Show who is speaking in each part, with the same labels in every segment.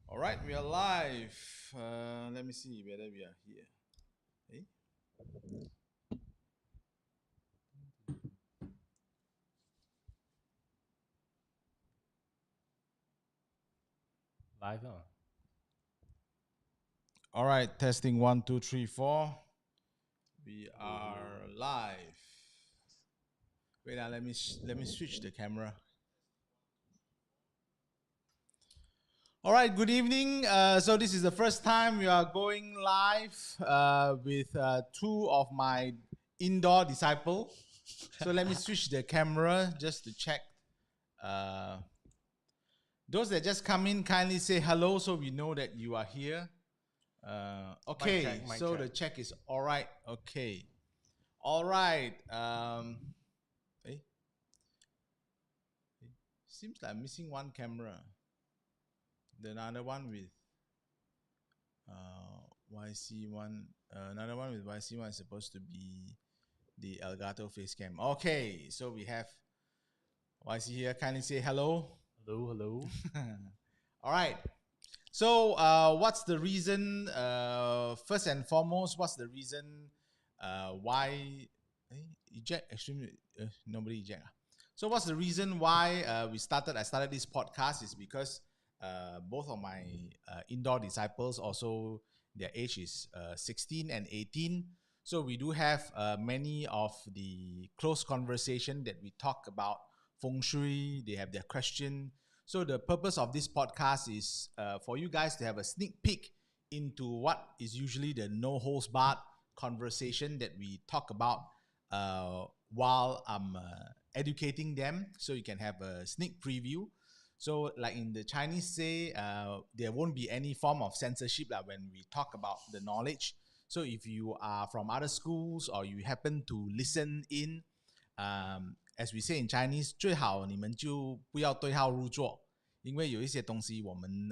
Speaker 1: All right, we are live. Let me see whether we are here. Hey?
Speaker 2: Live, huh?
Speaker 1: All right, testing 1, 2, 3, 4. We are live. Wait, let me switch the camera. All right, good evening. So this is the first time we are going live with two of my indoor disciples. So let me switch the camera just to check. Those that just come in, kindly say hello so we know that you are here. Okay,
Speaker 2: Mic
Speaker 1: so
Speaker 2: check.
Speaker 1: the check is all right. Okay. All right. Seems like I'm missing one camera. The another one with YC1. Another one with YC1 is supposed to be the Elgato face cam. Okay, so we have YC here. Kindly say hello.
Speaker 2: Hello.
Speaker 1: All right. So, what's the reason? First and foremost, what's the reason why eject? Extremely, nobody eject. So, what's the reason why I started this podcast is because both of my indoor disciples also their age is 16 and 18. So we do have many of the close conversation that we talk about feng shui. They have their question. So the purpose of this podcast is for you guys to have a sneak peek into what is usually the no holds barred conversation that we talk about while I'm educating them, so you can have a sneak preview. So, like in the Chinese say, there won't be any form of censorship when we talk about the knowledge. So, if you are from other schools or you happen to listen in, as we say in Chinese, 最好你们就不要对号入座，因为有一些东西我们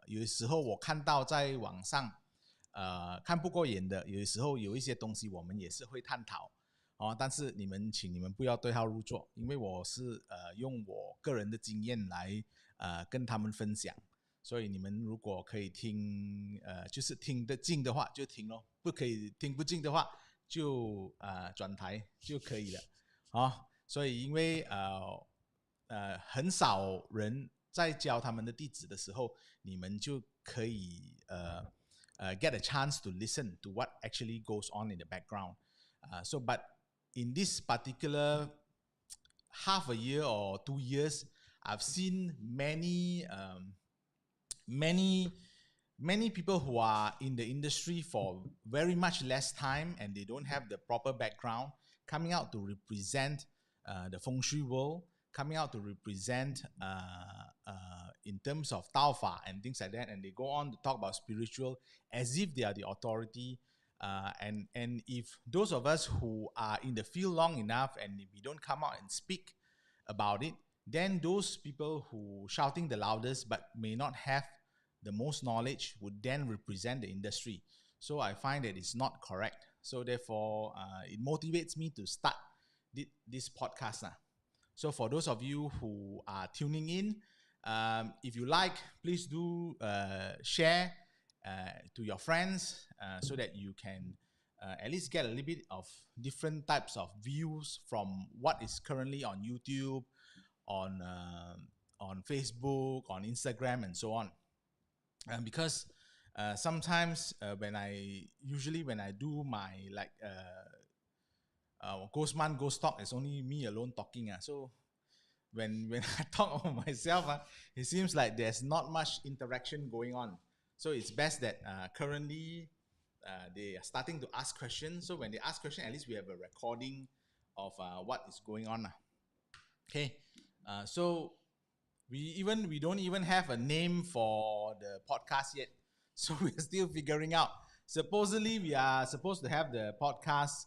Speaker 1: 有时候我看到在网上看不过眼的，有的时候有一些东西我们也是会探讨。但是请你们不要对号入座，因为我是用我个人的经验来跟他们分享，所以你们如果可以听就是听得进的话就听咯，不可以听不进的话就转台就可以了所以因为很少人在教他们的弟子的时候，你们就可以get a chance to listen to what actually goes on in the background. But in this particular half a year or 2 years, I've seen many people who are in the industry for very much less time and they don't have the proper background coming out to represent the feng shui world, coming out to represent in terms of Tao Fa and things like that, and they go on to talk about spiritual as if they are the authority. And if those of us who are in the field long enough and if we don't come out and speak about it, then those people who shouting the loudest but may not have the most knowledge would then represent the industry. So I find that it's not correct. So therefore, it motivates me to start this podcast. So for those of you who are tuning in, if you like, please do share to your friends so that you can at least get a little bit of different types of views from what is currently on YouTube, on Facebook, on Instagram, and so on. Because sometimes when I do my Ghost Man, Ghost Talk, it's only me alone talking. So when I talk about myself, it seems like there's not much interaction going on. So it's best that currently they are starting to ask questions. So when they ask questions, at least we have a recording of what is going on. Okay, so we don't even have a name for the podcast yet. So we're still figuring out. Supposedly we are supposed to have the podcast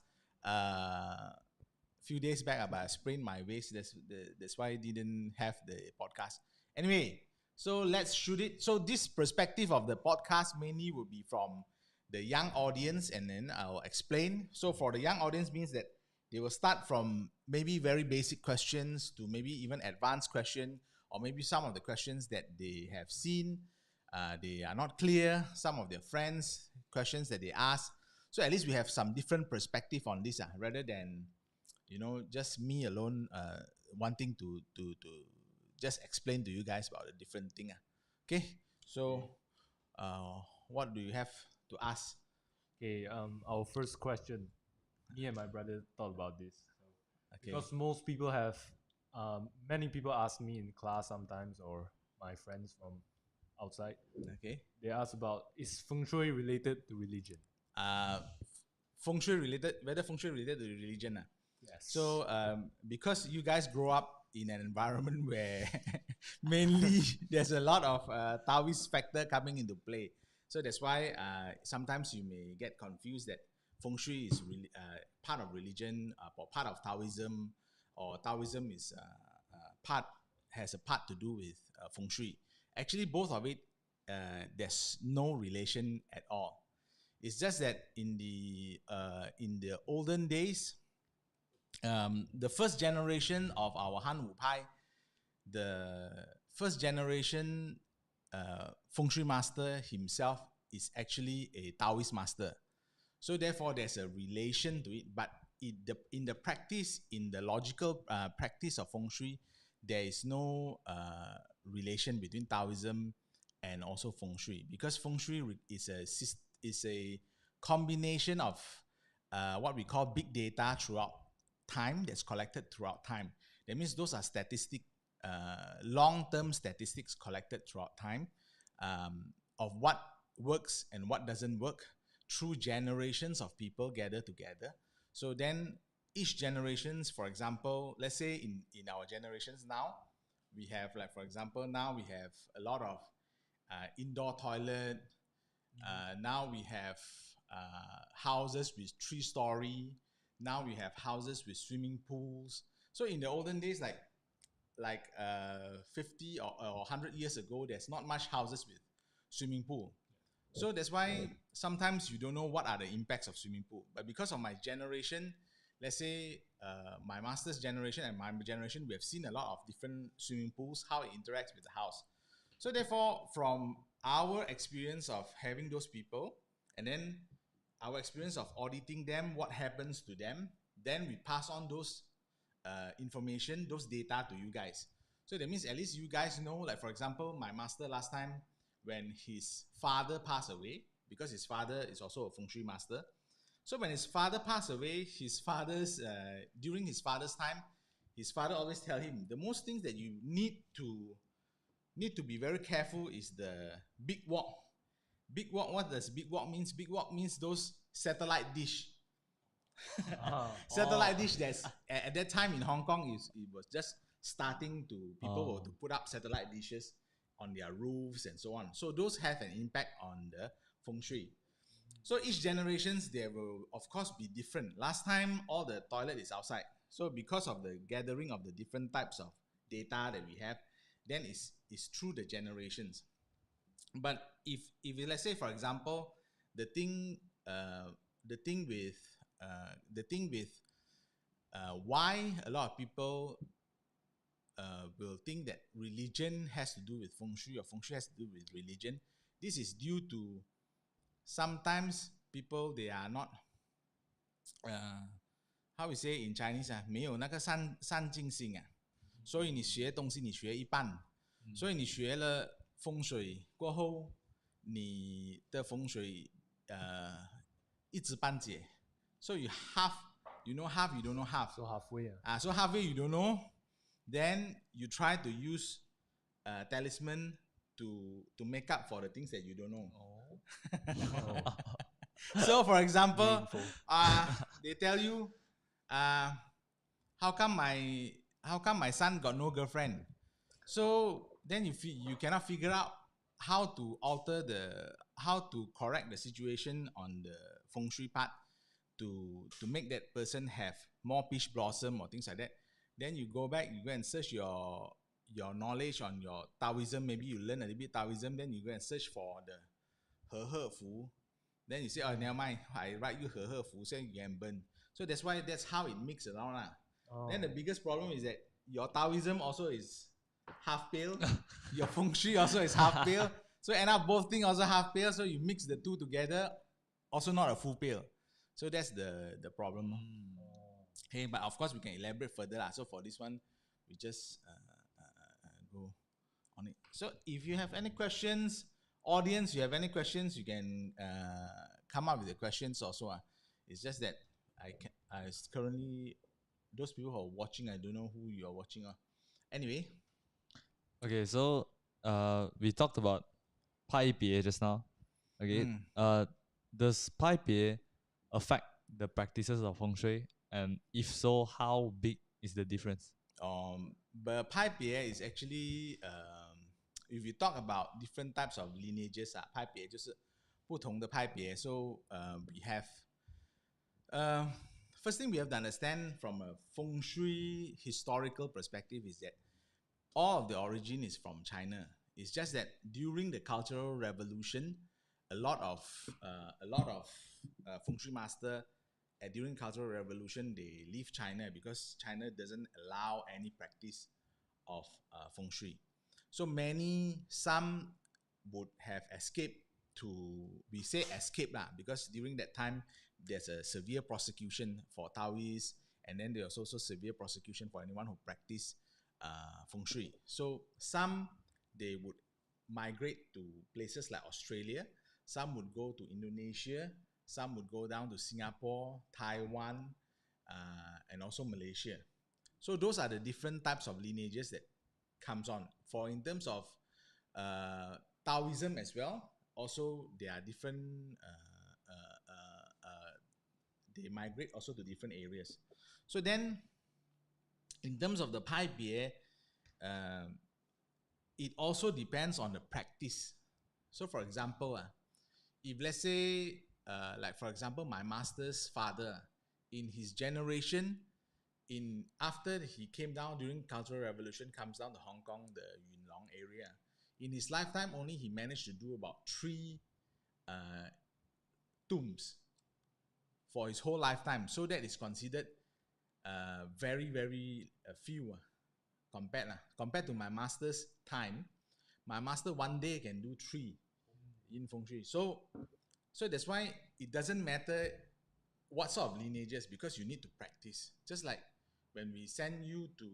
Speaker 1: few days back, but I sprained my waist. That's why I didn't have the podcast. Anyway, so let's shoot it. So this perspective of the podcast mainly will be from the young audience, and then I'll explain. So for the young audience means that they will start from maybe very basic questions to maybe even advanced question, or maybe some of the questions that they have seen, they are not clear. Some of their friends questions that they ask. So at least we have some different perspective on this, rather than just me alone wanting to just explain to you guys about a different thing. Okay, so what do you have to ask?
Speaker 2: Okay, our first question. Me and my brother thought about this.
Speaker 1: Okay.
Speaker 2: Because most people have, many people ask me in class sometimes, or my friends from outside.
Speaker 1: Okay.
Speaker 2: They ask about, is feng shui related to religion?
Speaker 1: Feng shui related, whether feng shui related to religion.
Speaker 2: Yes.
Speaker 1: So because you guys grow up in an environment where mainly there's a lot of Taoist factor coming into play. So that's why sometimes you may get confused that feng shui is really part of religion, or part of Taoism, or Taoism is has a part to do with feng shui. Actually, both of it, there's no relation at all. It's just that in the olden days, the first generation of our Han Wu Pai, the first generation feng shui master himself is actually a Taoist master. So therefore, there's a relation to it. But in the practice, in the logical practice of feng shui, there is no relation between Taoism and also feng shui, because feng shui is a combination of what we call big data throughout time, that's collected throughout time. That means those are long-term statistics collected throughout time, of what works and what doesn't work through generations of people gathered together. So then each generations, for example, let's say in our generations now, we have, like, for example, now we have a lot of indoor toilet. Now we have houses with 3-story. Now we have houses with swimming pools. So in the olden days, like 50 or 100 years ago, there's not much houses with swimming pool. So that's why sometimes you don't know what are the impacts of swimming pool. But because of my generation, let's say my master's generation and my generation, we have seen a lot of different swimming pools, how it interacts with the house. So therefore, from our experience of having those people, and then our experience of auditing them, what happens to them, then we pass on those information, those data to you guys. So that means at least you guys know, like, for example, my master last time, when his father passed away, because his father is also a feng shui master. So when his father passed away, during his father's time, his father always tell him, the most things that you need to be very careful is the big wok. Big wok, what does big wok means? Big wok means those satellite dish. Satellite dish that's at that time in Hong Kong, it was just starting to, people were to put up satellite dishes on their roofs and so on. So those have an impact on the feng shui. So each generations, there will of course be different. Last time, all the toilet is outside. So because of the gathering of the different types of data that we have, then it's through the generations. But if let's say, for example, the thing with why a lot of people will think that religion has to do with feng shui, or feng shui has to do with religion, this is due to sometimes people, they are not how we say in Chinese 没有那个善尽心啊，所以你学东西你学一半，所以你学了风水过后，你的风水一知半解。So you half, you know half, you don't know half.
Speaker 2: So halfway.
Speaker 1: So halfway you don't know, then you try to use talisman to make up for the things that you don't know. So for example, they tell you, how come my son got no girlfriend? So then you cannot figure out how to correct the situation on the feng shui part to make that person have more peach blossom or things like that. Then you go back, you go and search your knowledge on your Taoism. Maybe you learn a little bit Taoism, then you go and search for the He Fu. Then you say, oh, never mind, I write you He Fu, so you can burn. So that's how it mixes around. Then the biggest problem is that your Taoism also is half pale. Your feng shui also is half pale. So end up both things also half pale. So you mix the two together, also not a full pale. So that's the problem. Hey, but of course we can elaborate further lah. So for this one, we just go on it. So if you have any questions, audience, you have any questions, you can come up with the questions also. It's just that I currently, those people who are watching, I don't know who you are watching. Anyway.
Speaker 3: Okay, so we talked about pi PA just now. Okay, does pi PA affect the practices of feng shui? And if so, how big is the difference?
Speaker 1: But pi PA is actually if you talk about different types of lineages, 派别就是不同的派别. So we have first thing we have to understand from a feng shui historical perspective is that all of the origin is from China. It's just that during the Cultural Revolution, a lot of feng shui master during Cultural Revolution they leave China because China doesn't allow any practice of feng shui. So some would have escaped to, we say escape lah, because during that time there's a severe prosecution for Taoists, and then there's also severe prosecution for anyone who practice feng shui. So some they would migrate to places like Australia, some would go to Indonesia, some would go down to Singapore, Taiwan, and also Malaysia. So those are the different types of lineages that comes on. For in terms of Taoism as well, also there are different, they migrate also to different areas. So then, in terms of the Pai Bie, it also depends on the practice. So for example, if let's say, like for example, my master's father, in his generation, after he came down during Cultural Revolution, comes down to Hong Kong, the Yunlong area. In his lifetime, only he managed to do about 3 tombs for his whole lifetime. So that is considered very, very few compared to my master's time. My master one day can do 3 in feng shui. So that's why it doesn't matter what sort of lineages, because you need to practice. Just like when we send you to,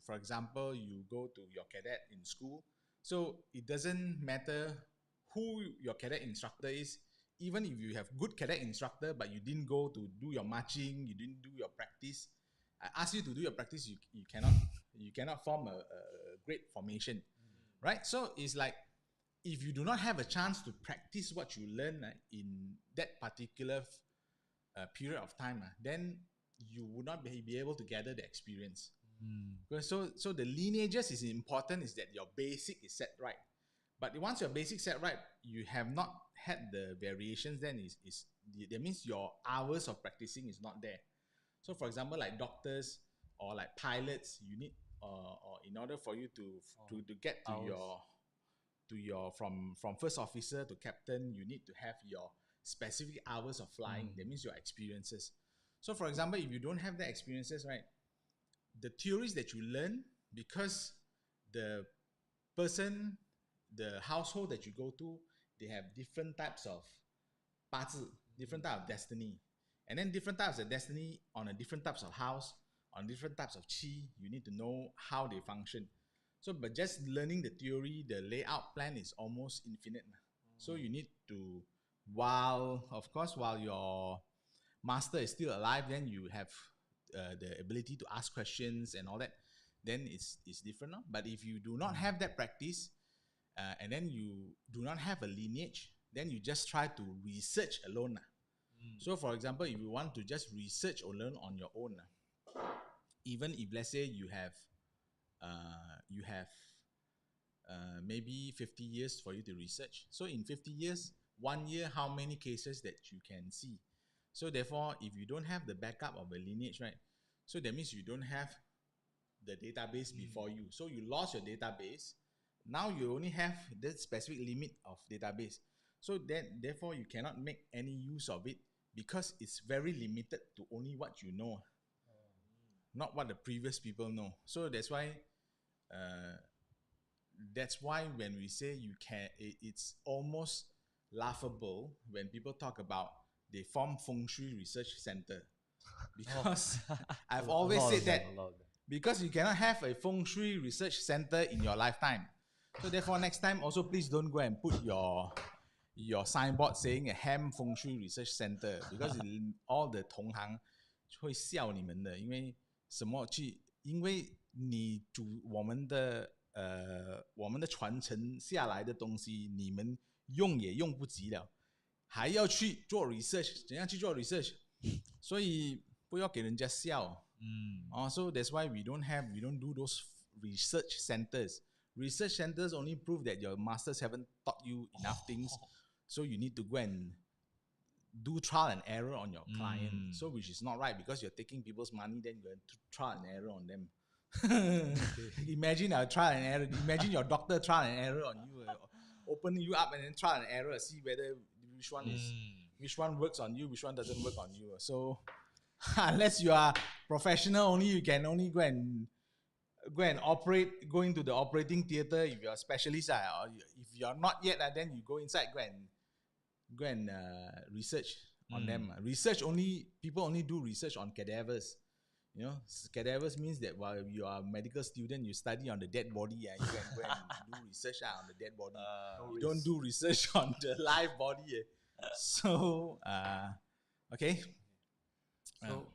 Speaker 1: for example, you go to your cadet in school. So it doesn't matter who your cadet instructor is. Even if you have good cadet instructor, but you didn't go to do your marching, you didn't do your practice, I ask you to do your practice, you cannot form a great formation, right? So it's like, if you do not have a chance to practice what you learn in that particular period of time, then you would not be able to gather the experience. So the lineages is important, is that your basic is set right. But once your basic set right, you have not had the variations, then that means your hours of practicing is not there. So for example, like doctors or like pilots, you need or in order for you to get to your from first officer to captain, you need to have your specific hours of flying. That means your experiences. So for example, if you don't have the experiences, right, the theories that you learn, because the person, the household that you go to, they have different types of 八字, different type of destiny, and then different types of destiny on a different types of house, on different types of qi. You need to know how they function. So, but just learning the theory, the layout plan is almost infinite. So you need to, while your master is still alive, then you have the ability to ask questions and all that. Then it's different. No? But if you do not have that practice, and then you do not have a lineage, then you just try to research alone. So for example, if you want to just research or learn on your own, even if let's say you have maybe 50 years for you to research. So in 50 years, 1 year, how many cases that you can see? So therefore, if you don't have the backup of a lineage, right? So that means you don't have the database before you. So you lost your database. Now you only have that specific limit of database. So then, therefore, you cannot make any use of it because it's very limited to only what you know. not what the previous people know. So that's why when we say you can, it's almost laughable when people talk about they form feng shui research center, because I've always said that, because you cannot have a feng shui research center in your lifetime. So therefore, next time also please don't go and put your signboard saying a ham feng shui research center, because all the 同行会笑你们的，因为什么去？因为你我们的传承下来的东西，你们用也用不及了，还要去做 research， 怎样去做 research？ 所以不要给人家笑。So that's why we don't do those research centers. Research centers only prove that your masters haven't taught you enough things, so you need to go and do trial and error on your client. So which is not right, because you're taking people's money, then you're going to trial and error on them. Imagine a trial and error. Imagine your doctor trial and error on you, opening you up and then trial and error, see whether which one works on you, which one doesn't work on you. So unless you are professional, only you can only go and operate, go into the operating theater. If you're a specialist, or if you're not yet, then you go inside, go and research on them. People only do research on cadavers. You know, cadavers means that while you are a medical student, you study on the dead body, and you can go and do research on the dead body. You don't do research on the live body. So, okay.
Speaker 2: So,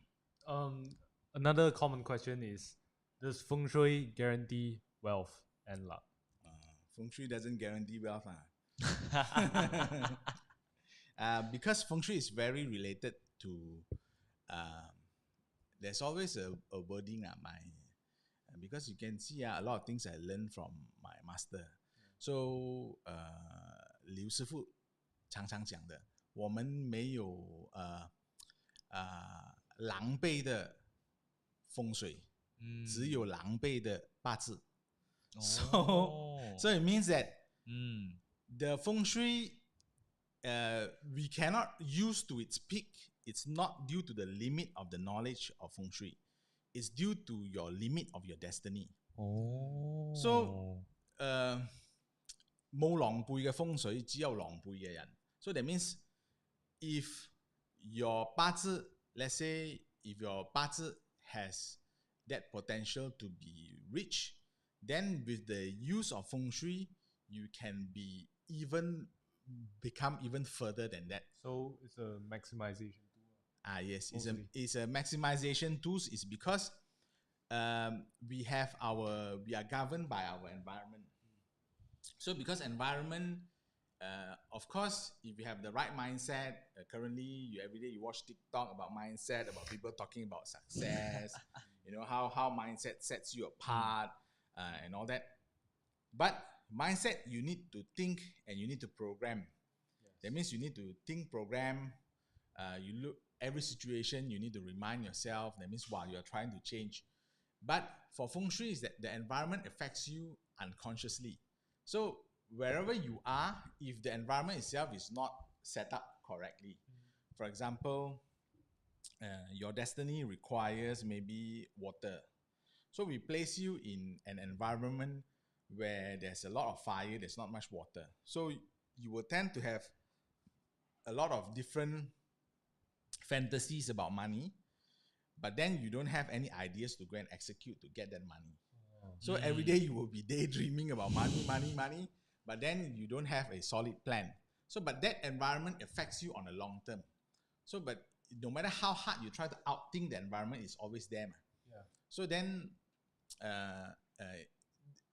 Speaker 2: another common question is, does feng shui guarantee wealth and luck?
Speaker 1: Feng shui doesn't guarantee wealth. Because feng shui is very related to there's always a wording because you can see a lot of things I learned from my master. So 刘师傅常常讲的，我们没有狼狈的风水，只有狼狈的八字。So it means that the feng shui we cannot use to its peak. It's not due to the limit of the knowledge of feng shui. It's due to your limit of your destiny. So 冇狼狽嘅風水，只有狼狽嘅人。So that means if your 八字, let's say if your 八字 has that potential to be rich, then with the use of feng shui, you can become even further than that.
Speaker 2: So it's a maximization tool.
Speaker 1: Yes, it's a maximization tools. Is because we are governed by our environment. So because environment, of course, if you have the right mindset, currently every day you watch TikTok about mindset, about people talking about success, you know how mindset sets you apart and all that. But mindset, you need to think and you need to program. Yes. That means you need to think, program. You look every situation, you need to remind yourself. That means while you're trying to change. But for feng shui, is that the environment affects you unconsciously. So wherever you are, if the environment itself is not set up correctly, for example, your destiny requires maybe water. So we place you in an environment where there's a lot of fire, there's not much water. So you will tend to have a lot of different fantasies about money, but then you don't have any ideas to go and execute to get that money. So every day you will be daydreaming about money, but then you don't have a solid plan. So, but that environment affects you on the long term. So, but no matter how hard you try to outthink the environment, it's always there. Yeah. So then,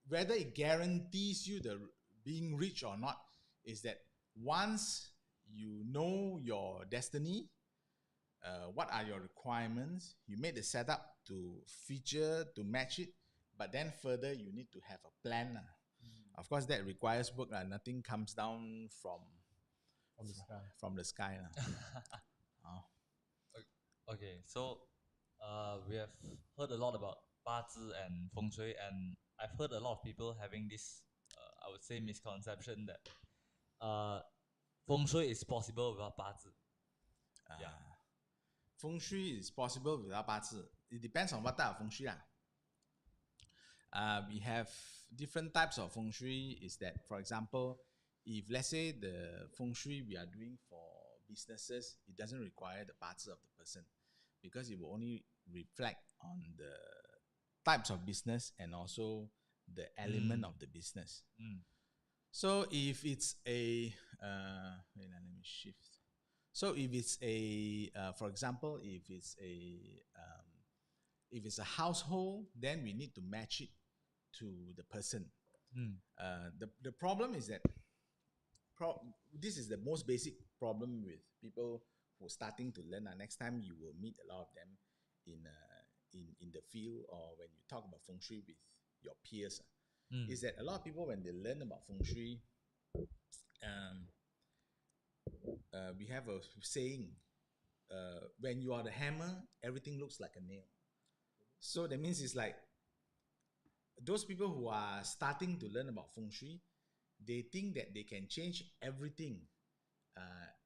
Speaker 1: whether it guarantees you the being rich or not is that once you know your destiny, what are your requirements, you made the setup to feature, to match it, but then further you need to have a plan. Of course, that requires work. Nothing comes down from the sky.
Speaker 3: Okay, so we have heard a lot about 八字 and feng shui, and I've heard a lot of people having this, I would say, misconception that feng shui is possible without 八字.
Speaker 1: Feng shui is possible without 八字. it depends on what type of feng shui. We have different types of feng shui. Is that, for example, if let's say the feng shui we are doing for businesses, it doesn't require the parts of the person, because it will only reflect on the types of business and also the element of the business. So if it's a wait, let me shift. So if it's a for example, if it's a household, then we need to match it to the person. The problem is that this is the most basic problem with people who are starting to learn. Next time you will meet a lot of them in the field, or when you talk about feng shui with your peers, is that a lot of people, when they learn about feng shui, we have a saying, when you are the hammer, everything looks like a nail. So that means it's like those people who are starting to learn about feng shui, they think that they can change everything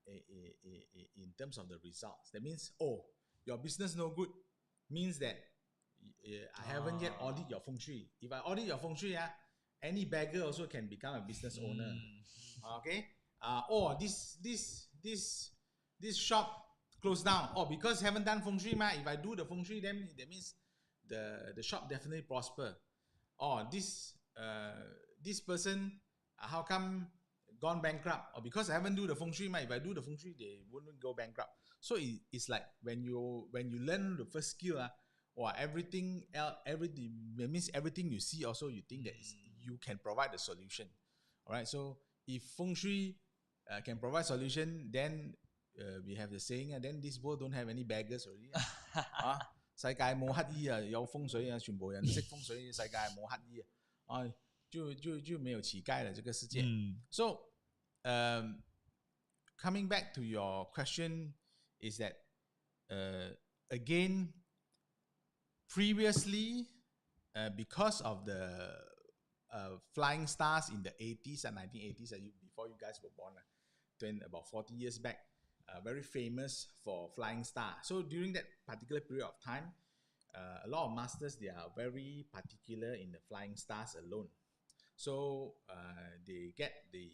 Speaker 1: in terms of the results. That means, oh, your business no good, means that I haven't yet audit your feng shui. If I audit your feng shui, any beggar also can become a business owner. Okay? This shop closed down. Oh, because haven't done feng shui, if I do the feng shui, then that means the shop definitely prosper. Oh, this person, how come gone bankrupt? Or because I haven't do the feng shui, if I do the feng shui, they wouldn't go bankrupt. So it's like when you learn the first skill, or everything else, that means everything you see also you think that you can provide the solution. All right. So if feng shui can provide solution, then we have the saying, then this world don't have any beggars already. 世界冇乞衣啊，有風水啊，全部人識風水，世界冇乞衣啊，就沒有乞丐了，這個世界。So, coming back to your question, is that again, previously, because of the flying stars in the 80s and 1980s, before you guys were born, about 40 years back, very famous for flying star. So during that particular period of time, a lot of masters, they are very particular in the flying stars alone. So they get the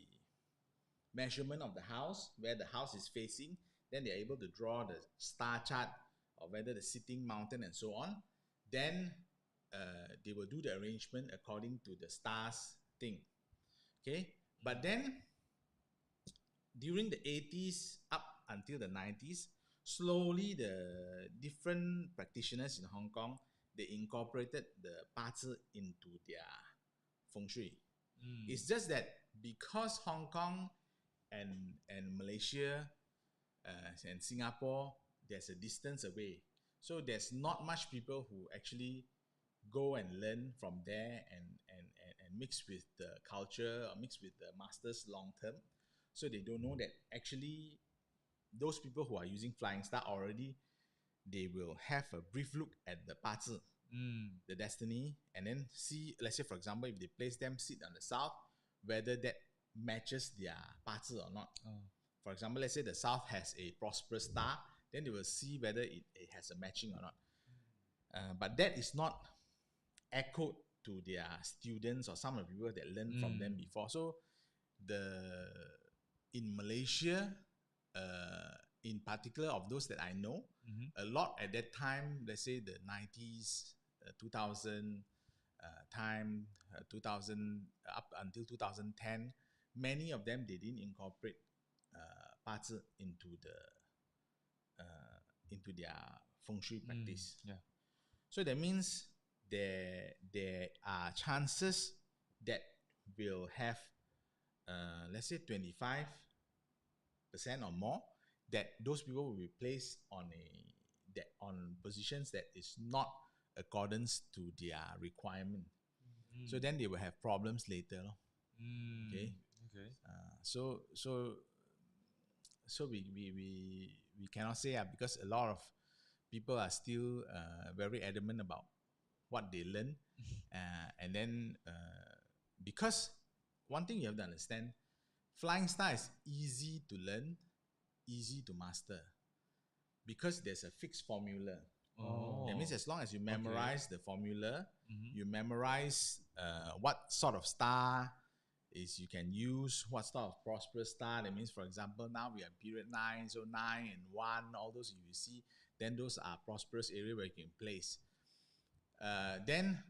Speaker 1: measurement of the house, where the house is facing, then they're able to draw the star chart of whether the sitting mountain and so on. Then they will do the arrangement according to the stars thing. Okay, but then during the 80s up until the 90s, slowly the different practitioners in Hong Kong, they incorporated the 八字 into their feng shui. It's just that because Hong Kong and Malaysia and Singapore, there's a distance away. So there's not much people who actually go and learn from there and mix with the culture or mix with the masters long term. So they don't know that actually those people who are using flying star already, they will have a brief look at the 八字, the destiny, and then see, let's say for example, if they place them sit on the south, whether that matches their 八字 or not. For example, let's say the south has a prosperous star, then they will see whether it has a matching or not. But that is not echoed to their students or some of the people that learned from them before. So in Malaysia, in particular of those that I know, a lot at that time, let's say the 90s, 2000 time, 2000 up until 2010, many of them, they didn't incorporate 八字 into their feng shui practice. So that means there are chances that will have let's say 25% or more, that those people will be placed on positions that is not accordance to their requirement. So then they will have problems later. Okay. So we cannot say because a lot of people are still very adamant about what they learn, and then because one thing you have to understand, flying star is easy to learn, easy to master, because there's a fixed formula.
Speaker 2: Oh.
Speaker 1: That means as long as you memorize the formula,
Speaker 3: Mhm.
Speaker 1: you memorize what sort of star is you can use, what sort of prosperous star. That means, for example, now we have period 9, so 9 and 1, all those you see, then those are prosperous area where you can place. Then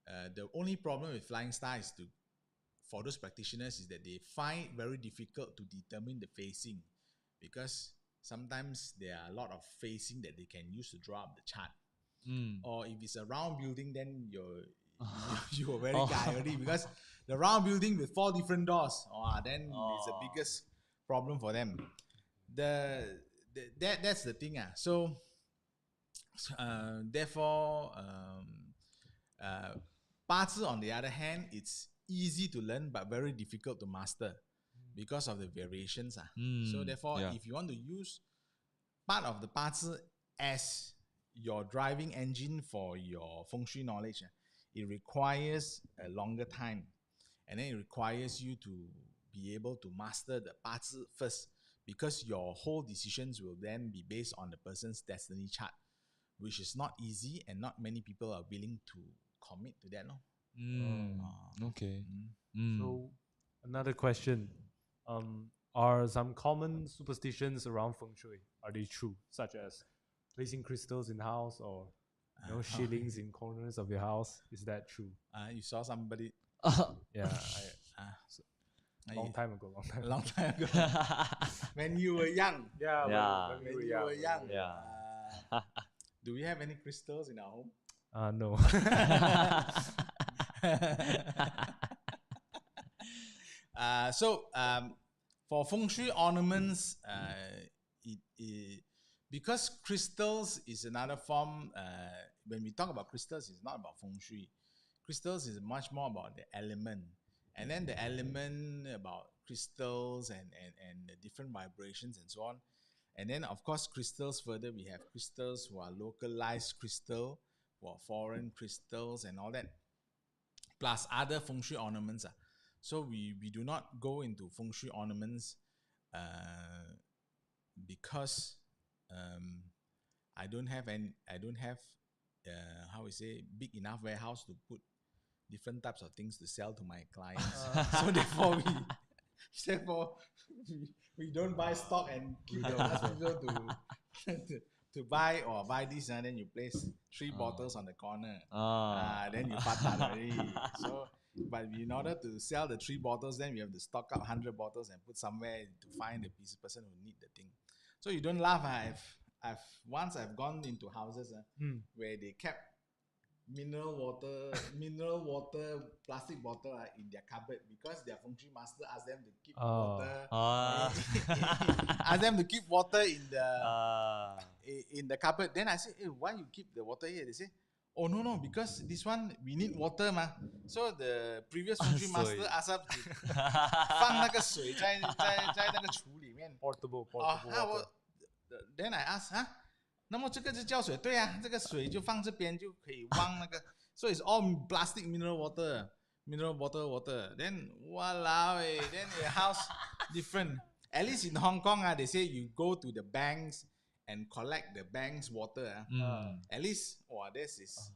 Speaker 1: the only problem with flying star is for those practitioners is that they find it very difficult to determine the facing, because sometimes there are a lot of facing that they can use to draw up the chart. Or if it's a round building, then you're very guy already, because the round building with 4 different doors, then it's the biggest problem for them. That's the thing. So therefore, 八字 on the other hand, it's easy to learn but very difficult to master because of the variations. So therefore, if you want to use part of the 八字 as your driving engine for your feng shui knowledge, it requires a longer time, and then it requires you to be able to master the 八字 first, because your whole decisions will then be based on the person's destiny chart, which is not easy, and not many people are willing to commit to that.
Speaker 3: Okay.
Speaker 2: So another question. Are some common superstitions around feng shui, are they true? Such as placing crystals in house, or shillings in corners of your house. Is that true?
Speaker 1: You saw somebody
Speaker 2: Yeah, long time ago.
Speaker 1: when you were young.
Speaker 2: Yeah.
Speaker 1: When you were young.
Speaker 3: Yeah.
Speaker 1: Do we have any crystals in our home?
Speaker 2: No.
Speaker 1: For feng shui ornaments, because crystals is another form. When we talk about crystals, it's not about feng shui. Crystals is much more about the element, and then the element about crystals and the different vibrations and so on. And then, of course, crystals further, we have crystals who are localized crystal, or foreign crystals and all that, plus other feng shui ornaments. So we do not go into feng shui ornaments because I don't have how we say, big enough warehouse to put different types of things to sell to my clients. So therefore we don't buy stock and keep the ask people to buy this, and then you place 3 bottles on the corner. Then you fatal already. So, but in order to sell the 3 bottles, then we have to stock up 100 bottles and put somewhere to find the person who need the thing. So you don't laugh. Once I've gone into houses where they kept mineral water plastic bottle in their cupboard, because their feng shui master asked them to keep water. Ask them to keep water in the cupboard. Then I said, hey, why you keep the water here? They say, oh no, because this one we need water ma. So the previous feng shui master asked us to 放那个水在那个橱里面
Speaker 2: portable water.
Speaker 1: Then I asked, 那么这个就叫水？对啊，这个水就放这边就可以忘那个。So it's all plastic mineral water. Then walao, then the house different. At least in Hong Kong, they say you go to the banks and collect the bank's water. At least, this is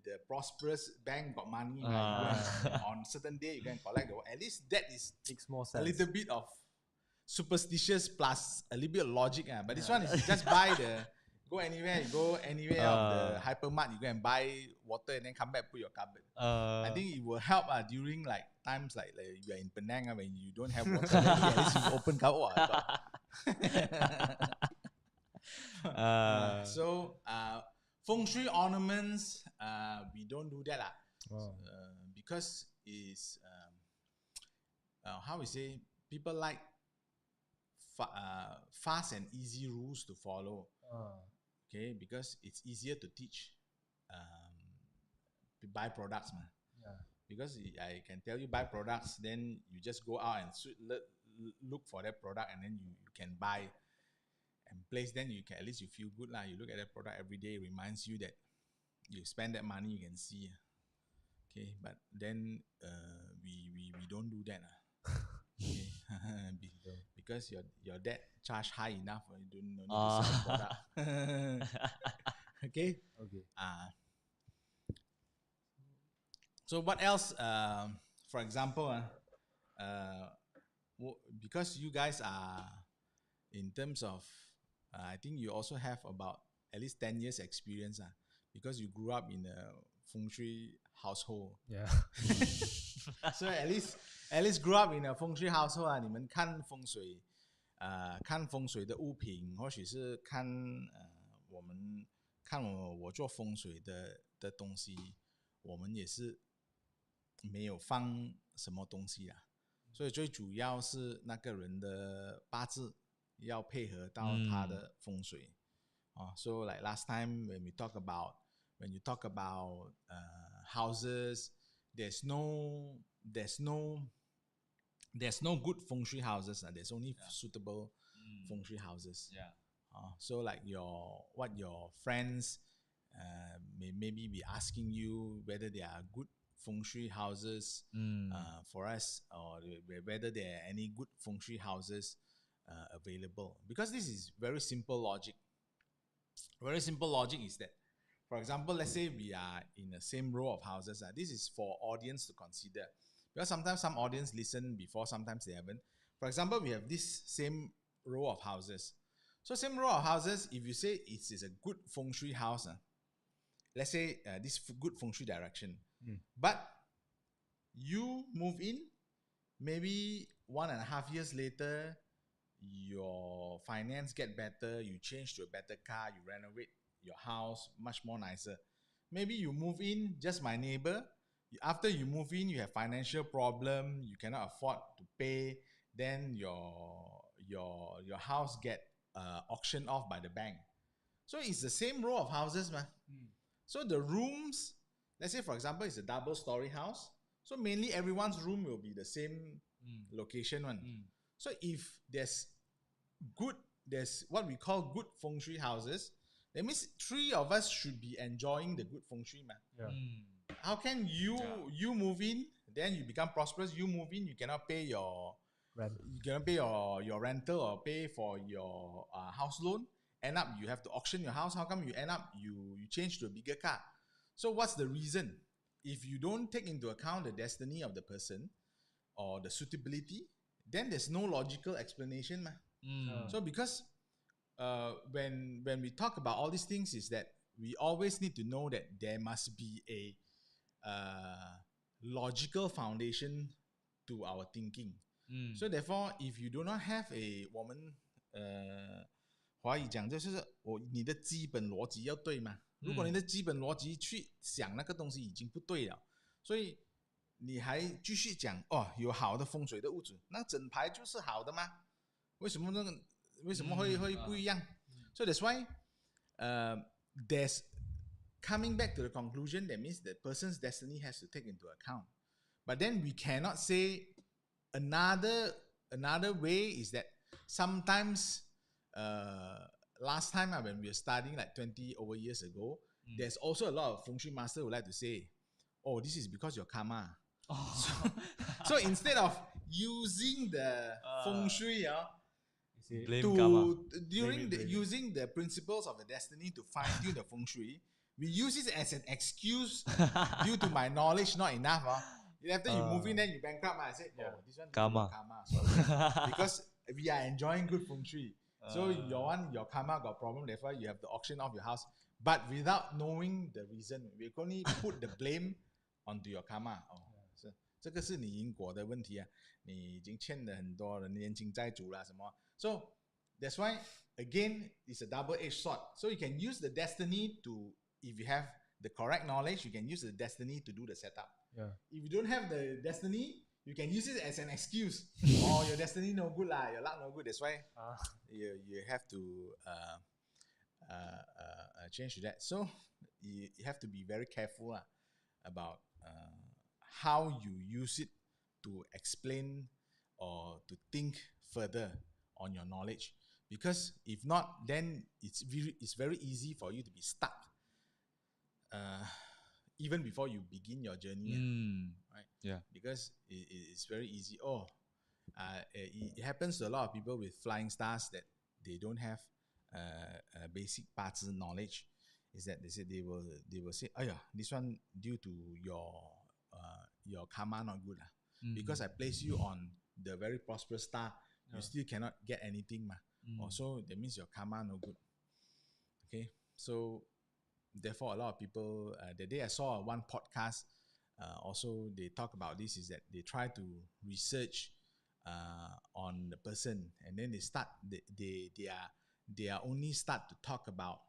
Speaker 1: the prosperous bank got money. On certain day you can collect the water. At least that is
Speaker 2: makes more sense.
Speaker 1: A little bit of superstitious plus a little bit of logic. But this one is just buy go anywhere of the hypermart, you go and buy water and then come back, put your cupboard. I think it will help during like times like you are in Penang when you don't have water, then at least you open cupboard. So feng shui ornaments, we don't do that because it's how we say, people like fast and easy rules to follow. Okay, because it's easier to teach byproducts. Because I can tell you byproducts, then you just go out and look for that product, and then you can buy and place. Then you can, at least you feel good. You look at that product every day, it reminds you that you spend that money, you can see. Okay, but then we don't do that. Okay. Because your dad charge high enough, you don't need to sell product. Okay.
Speaker 2: Okay.
Speaker 1: So what else? For example, because you guys are in terms of, I think you also have about at least 10 years experience, because you grew up in a feng shui household.
Speaker 2: Yeah.
Speaker 1: So at least grew up in a 风水 household 啊，你们看风水，看风水的物品，或许是看我们看我做风水的东西，我们也是没有放什么东西啦，所以最主要是那个人的八字要配合到他的风水。So like last time when you talk about houses, there's no good feng shui houses. There's only suitable feng shui houses.
Speaker 3: Yeah.
Speaker 1: So like what your friends maybe be asking you whether they are good feng shui houses for us, or whether there are any good feng shui houses available. Because this is very simple logic. Very simple logic is that, for example, let's say we are in the same row of houses. This is for audience to consider. Because sometimes some audience listen before, sometimes they haven't. For example, we have this same row of houses. So same row of houses, if you say it is a good feng shui house, let's say this good feng shui direction, but you move in, maybe 1.5 years later, your finance get better, you change to a better car, you renovate your house much more nicer. Maybe you move in, just my neighbor. After you move in, you have financial problem, you cannot afford to pay. Then your house get auctioned off by the bank. So it's the same row of houses, man. So the rooms, let's say for example, it's a double-story house. So mainly everyone's room will be the same location one. So if there's what we call good feng shui houses, that means 3 of us should be enjoying the good feng shui, man.
Speaker 2: Yeah.
Speaker 1: How can you move in, then you become prosperous, you move in, you cannot pay your
Speaker 2: Rent.
Speaker 1: you cannot pay your rental or pay for your house loan, end up you have to auction your house. How come you end up you change to a bigger car? So what's the reason? If you don't take into account the destiny of the person or the suitability, then there's no logical explanation, man. So because when we talk about all these things, is that we always need to know that there must be a logical foundation to our thinking. So therefore, if you do not have a 我们华语讲就是你的基本逻辑要对嘛。如果你的基本逻辑去想那个东西已经不对了，所以你还继续讲有好的风水的屋主，那整排就是好的吗？为什么会不一样？So that's why there's coming back to the conclusion, that means the person's destiny has to take into account. But then we cannot say another way is that sometimes last time when we were studying like 20 over years ago, there's also a lot of feng shui master who like to say, this is because your karma. So instead of using the feng shui using the principles of the destiny to fine tune the feng shui, we use it as an excuse due to my knowledge not enough. After you move in, then you bankrupt. I said, this one karma. Sorry. Because we are enjoying good feng shui. So your karma got problem, therefore you have to auction off your house. But without knowing the reason, we can only put the blame onto your karma. 这个是你因果的问题啊，你已经欠了很多人年轻债主啦什么。So that's why again it's a double-edged sword. So you can use the destiny to, if you have the correct knowledge, you can use the destiny to do the setup.
Speaker 2: Yeah.
Speaker 1: If you don't have the destiny, you can use it as an excuse. Your destiny no good lah, your luck no good. That's why you have to change to that. So you have to be very careful about how you use it to explain or to think further on your knowledge. Because if not, then it's very easy for you to be stuck even before you begin your journey. Right?
Speaker 3: Yeah.
Speaker 1: Because it's very easy. It happens to a lot of people with flying stars that they don't have basic 八字 knowledge. is that they said they will say, oh yeah, this one due to your karma not good because I place you on the very prosperous star, you still cannot get anything also that means your karma no good. Okay, so therefore a lot of people the day I saw one podcast also they talk about this is that they try to research on the person and then they are only start to talk about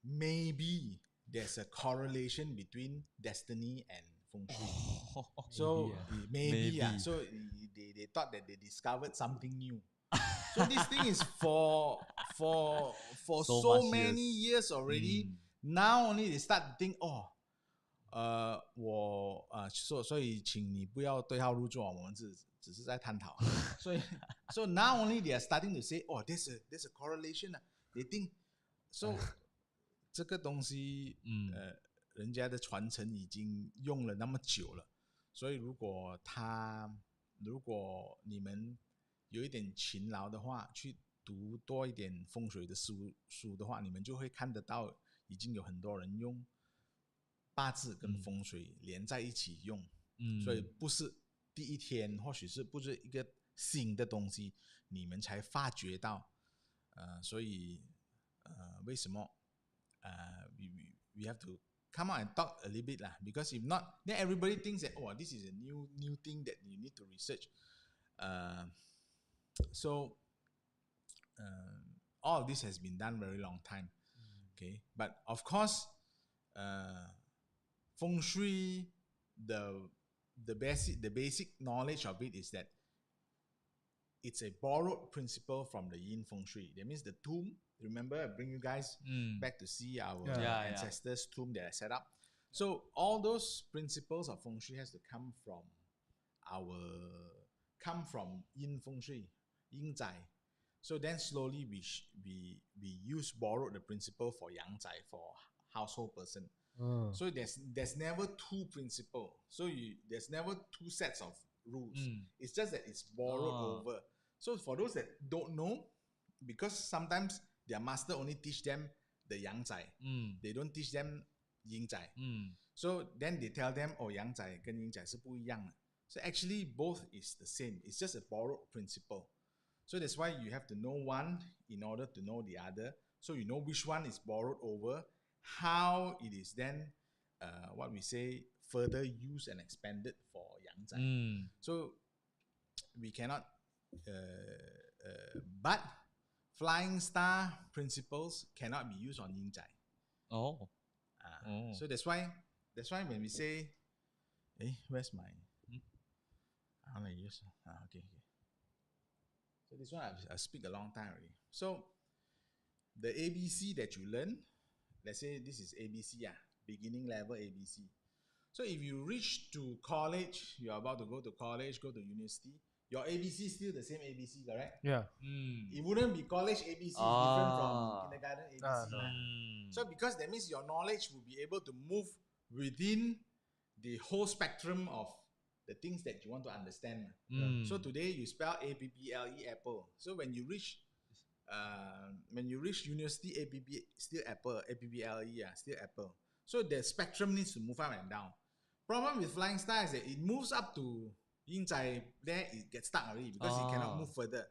Speaker 1: maybe there's a correlation between destiny and feng shui. So maybe. So they thought that they discovered something new. So this thing is for so many years already. Now only they start to think, 所以请你不要对号入座，我们只是在探讨。所以 so now only they are starting to say, there's a correlation. They think so 这个东西人家的传承已经用了那么久了，所以如果你们有一点勤劳的话，去读多一点风水的书的话，你们就会看得到，已经有很多人用八字跟风水连在一起用，所以不是第一天，或许是不是一个新的东西，你们才发觉到，所以为什么we have to come out and talk a little bit lah, because if not, then everybody thinks that this is a new thing that you need to research. So all of this has been done very long time. Okay, but of course, feng shui, the basic knowledge of it is that it's a borrowed principle from the yin feng shui. That means the tomb. Remember, I bring you guys back to see our ancestors' tomb that I set up. So all those principles of feng shui has to come from yin feng shui, yin zai. So then slowly we borrowed the principle for yang zai for household person. So there's never two principles. So there's never two sets of rules. It's just that it's borrowed over. So for those that don't know, because sometimes their master only teach them the yang zai. They don't teach them yin zai. So then they tell them, yang zai 跟 yin zai 是不一样的. So actually both is the same. It's just a borrowed principle. So that's why you have to know one in order to know the other. So you know which one is borrowed over, how it is then, what we say, further used and expanded for yang zai. So we cannot, but flying star principles cannot be used on yin zai. So that's why when we say, where's my? How many years? Okay. So this one I speak a long time already. So the ABC that you learn, let's say this is ABC, beginning level ABC. So if you reach to college, you're about to go to college, go to university, your ABC is still the same ABC, correct?
Speaker 2: Yeah.
Speaker 1: It wouldn't be college ABC is different from kindergarten ABC. So because that means your knowledge will be able to move within the whole spectrum of the things that you want to understand. So today you spell APPLE, apple. So when you reach university, APP still apple, APPLE, still apple. So the spectrum needs to move up and down. Problem with flying star is that it moves up to yin zai, there it gets stuck already because it cannot move further.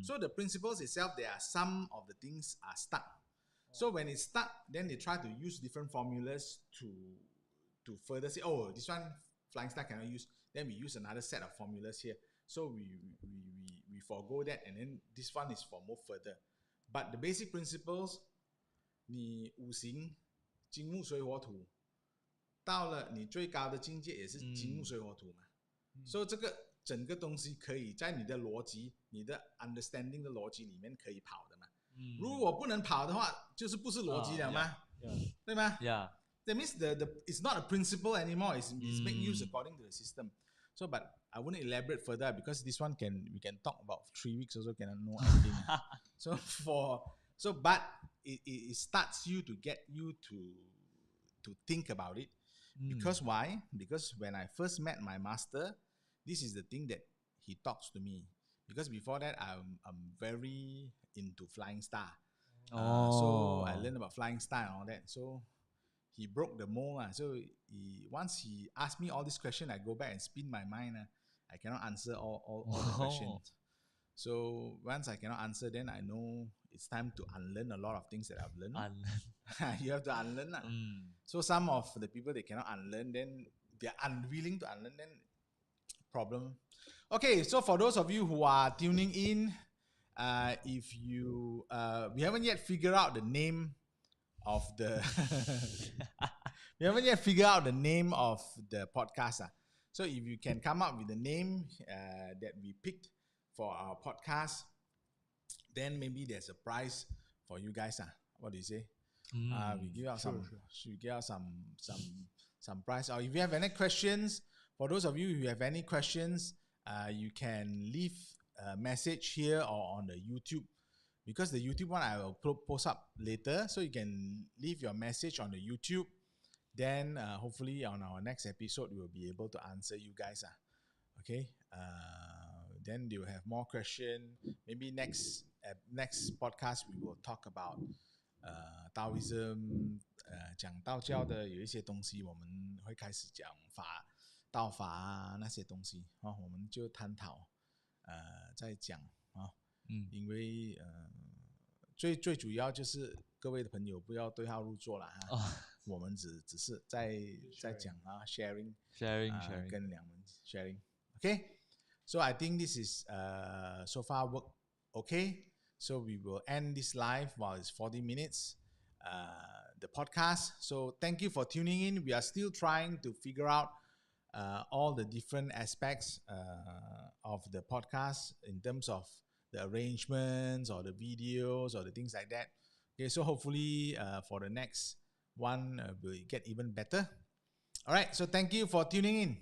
Speaker 1: So the principles itself, there are some of the things are stuck. So when it's stuck, then they try to use different formulas to further say, this one flying star cannot use. Then we use another set of formulas here. So we forego that, and then this one is for move further. But the basic principles, 你五行金木水火土，到了你最高的境界也是金木水火土嘛。所以这个整个东西可以在你的逻辑、你的 understanding 的逻辑里面可以跑的嘛。如果不能跑的话，就是不是逻辑了吗？对吗？ That means it's not a principle anymore. It's being used according to the system. So, but I wouldn't elaborate further because this one we can talk about 3 weeks also cannot know anything. But it starts you to get you to think about it. Because why? Because when I first met my master, this is the thing that he talks to me. Because before that, I'm very into Flying Star.
Speaker 3: Oh.
Speaker 1: So I learned about Flying Star and all that. So he broke the mold. So once he asked me all these questions, I go back and spin my mind. I cannot answer all the questions. So once I cannot answer, then I know it's time to unlearn a lot of things that I've learned. You have to unlearn. So some of the people, they cannot unlearn, then they're unwilling to unlearn, then problem. Okay, so for those of you who are tuning in, if you we haven't yet figured out the name of the we haven't yet figured out the name of the podcast. So if you can come up with the name that we picked for our podcast, then maybe there's a prize for you guys. What do you say? We give out should we give out some prize? Or if you have any questions, for those of you who have any questions, you can leave a message here or on the YouTube, because the YouTube one I will post up later. So you can leave your message on the YouTube. Then hopefully on our next episode, we will be able to answer you guys. Okay. Then they will have more questions. Maybe next podcast we will talk about Taoism， 讲道教的有一些东西，我们会开始讲道法啊那些东西啊，我们就探讨再讲啊，因为最主要就是各位的朋友不要对号入座啦我们只是在讲啊 sharing 跟两人 sharing okay. So I think this is so far work okay. So we will end this live while it's 40 minutes, the podcast. So thank you for tuning in. We are still trying to figure out all the different aspects of the podcast in terms of the arrangements or the videos or the things like that. Okay, so hopefully for the next one, we'll get even better. All right, so thank you for tuning in.